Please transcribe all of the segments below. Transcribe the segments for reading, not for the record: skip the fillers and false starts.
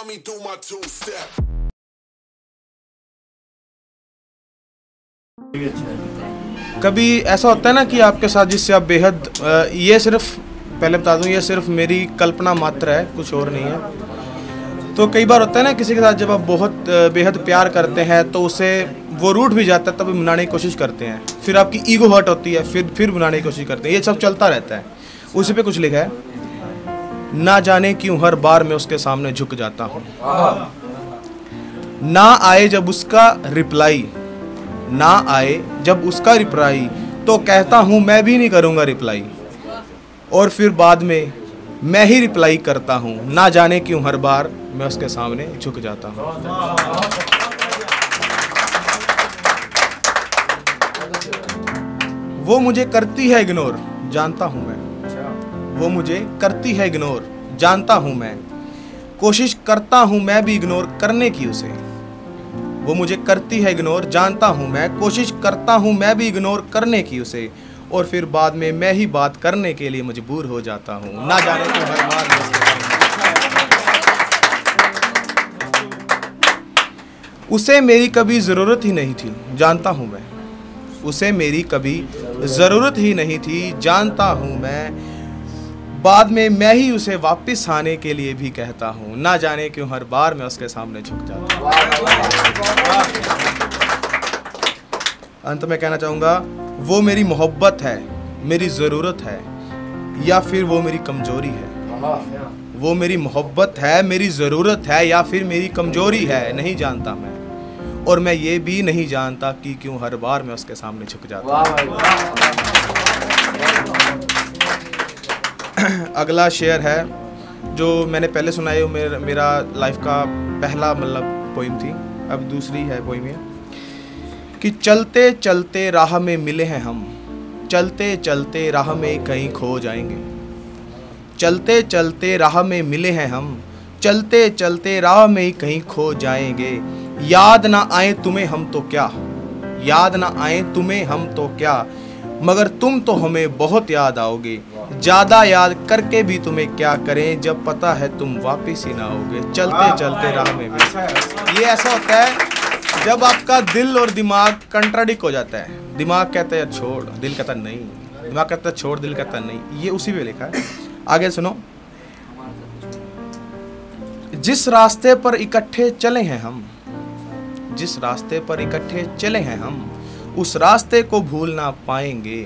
me do my two-step. कभी ऐसा होता है ना कि आपके साथ जिससे आप बेहद ये सिर्फ पहले बता दूं, ये सिर्फ मेरी कल्पना मात्र है, कुछ और नहीं है। तो कई बार होता है ना किसी के साथ जब आप बहुत बेहद प्यार करते हैं तो उसे वो रूठ भी जाता है, तब मनाने की कोशिश करते हैं, फिर आपकी ईगो हर्ट होती है, फिर मनाने की कोशिश करते हैं, ये सब चलता रहता है। उसी पे कुछ लिखा है, ना जाने क्यों हर बार मैं उसके सामने झुक जाता हूँ, ना आए जब उसका रिप्लाई, ना आए जब उसका रिप्लाई तो कहता हूँ मैं भी नहीं करूँगा रिप्लाई, और फिर बाद में मैं ही रिप्लाई करता हूँ, ना जाने क्यों हर बार मैं उसके सामने झुक जाता हूँ। वो मुझे करती है इग्नोर, जानता हूँ मैं, वो मुझे करती है इग्नोर, जानता हूँ मैं, कोशिश करता हूँ मैं भी इग्नोर करने की उसे। वो मुझे करती है इग्नोर, जानता हूँ मैं, कोशिश करता हूँ मैं भी इग्नोर करने की उसे, और फिर बाद में मैं ही बात करने के लिए मजबूर हो जाता हूँ, ना जाने क्यों हर बार। उसे मेरी कभी ज़रूरत ही नहीं थी, जानता हूँ मैं, उसे मेरी कभी ज़रूरत ही नहीं थी, जानता हूँ मैं, बाद में मैं ही उसे वापस आने के लिए भी कहता हूँ, ना जाने क्यों हर बार मैं उसके सामने झुक जाता हूँ। अंत में कहना चाहूँगा, वो मेरी मोहब्बत है, मेरी ज़रूरत है, या फिर वो मेरी कमज़ोरी है। वो मेरी मोहब्बत है, मेरी ज़रूरत है, या फिर मेरी कमज़ोरी है, नहीं जानता मैं, और मैं ये भी नहीं जानता कि क्यों हर बार मैं उसके सामने झुक जाता हूँ। अगला शेयर है जो मैंने पहले सुना है, मेरा लाइफ का पहला मतलब पोइम थी, अब दूसरी है पोइम है कि चलते चलते राह में मिले हैं हम, चलते चलते राह में कहीं खो जाएंगे, चलते चलते राह में मिले हैं हम, चलते चलते राह में कहीं खो जाएंगे, याद ना आए तुम्हें हम तो क्या, याद ना आए तुम्हें हम तो क्या, मगर तुम तो हमें बहुत याद आओगे, ज़्यादा याद करके भी तुम्हें क्या करें, जब पता है तुम वापस ही ना आओगे, चलते चलते राह में मिले। ये ऐसा होता है जब आपका दिल और दिमाग कंट्राडिक्ट हो जाता है, दिमाग कहता है छोड़, दिल कहता नहीं, दिमाग कहता है छोड़, दिल कहता नहीं। ये उसी पे लिखा है, आगे सुनो। जिस रास्ते पर इकट्ठे चले हैं हम, जिस रास्ते पर इकट्ठे चले हैं हम, उस रास्ते को भूल ना पाएंगे,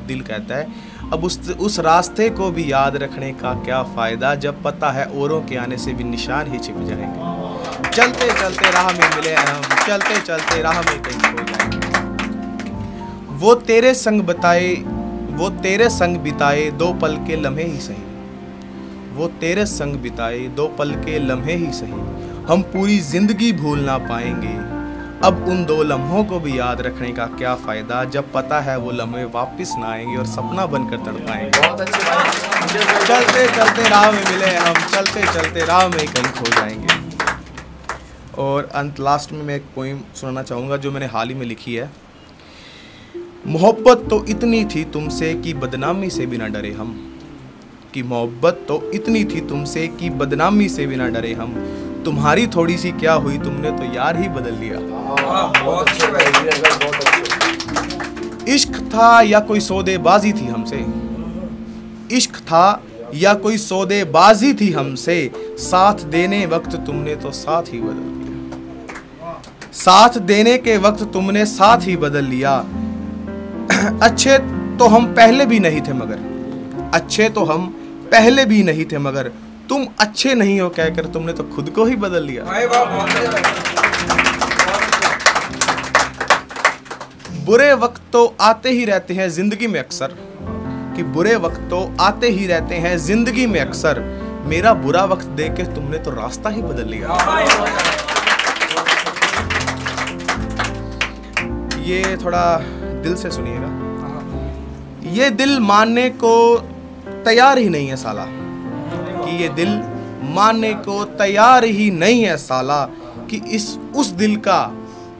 दिल कहता है अब उस रास्ते को भी याद रखने का क्या फ़ायदा, जब पता है औरों के आने से भी निशान ही छिप जाएंगे, चलते चलते राह में मिले हम, चलते चलते राह में कहीं खो जाएंगे। वो तेरे संग बताए, वो तेरे संग बिताए दो पल के लम्हे ही सही, वो तेरे संग बिताए दो पल के लम्हे ही सही, हम पूरी जिंदगी भूल ना पाएंगे, अब उन दो लम्हों को भी याद रखने का क्या फ़ायदा, जब पता है वो लम्हे वापस ना आएंगे और सपना बनकर तड़पाएंगे। चलते चलते राह में मिले हम, चलते चलते राह में कहीं खो जाएंगे। और अंत लास्ट में मैं एक पोइम सुनाना चाहूँगा जो मैंने हाल ही में लिखी है। मोहब्बत तो इतनी थी तुमसे कि बदनामी से भी ना डरे हम, कि मोहब्बत तो इतनी थी तुमसे कि बदनामी से भी ना डरे हम, तुम्हारी थोड़ी सी क्या हुई, तुमने तो यार ही बदल लिया। इश्क था या कोई सौदेबाजी थी हमसे, इश्क था या कोई सौदेबाजी थी हमसे, साथ देने वक्त तुमने तो साथ ही बदल लिया, साथ देने के वक्त तुमने साथ ही बदल लिया। अच्छे तो हम पहले भी नहीं थे मगर, अच्छे तो हम पहले भी नहीं थे मगर, तुम अच्छे नहीं हो कहकर तुमने तो खुद को ही बदल लिया। बुरे वक्त तो आते ही रहते हैं जिंदगी में अक्सर, कि बुरे वक्त तो आते ही रहते हैं जिंदगी में अक्सर, मेरा बुरा वक्त देख के तुमने तो रास्ता ही बदल लिया। ये थोड़ा दिल से सुनिएगा। ये दिल मानने को तैयार ही नहीं है साला, कि ये दिल मानने को तैयार ही नहीं है साला, कि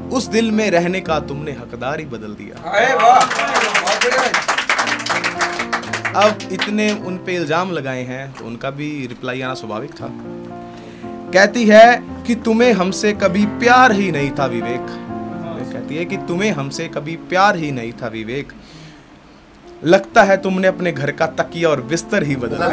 उस दिल में रहने का तुमने हकदार ही बदल दिया। अब इतने उन पे इल्ज़ाम लगाए हैं तो उनका भी रिप्लाई आना स्वाभाविक था। कहती है कि तुम्हें हमसे कभी प्यार ही नहीं था विवेक। कहती है कि तुम्हें हमसे कभी प्यार ही नहीं था विवेक, लगता है तुमने अपने घर का तकिया और बिस्तर ही बदला।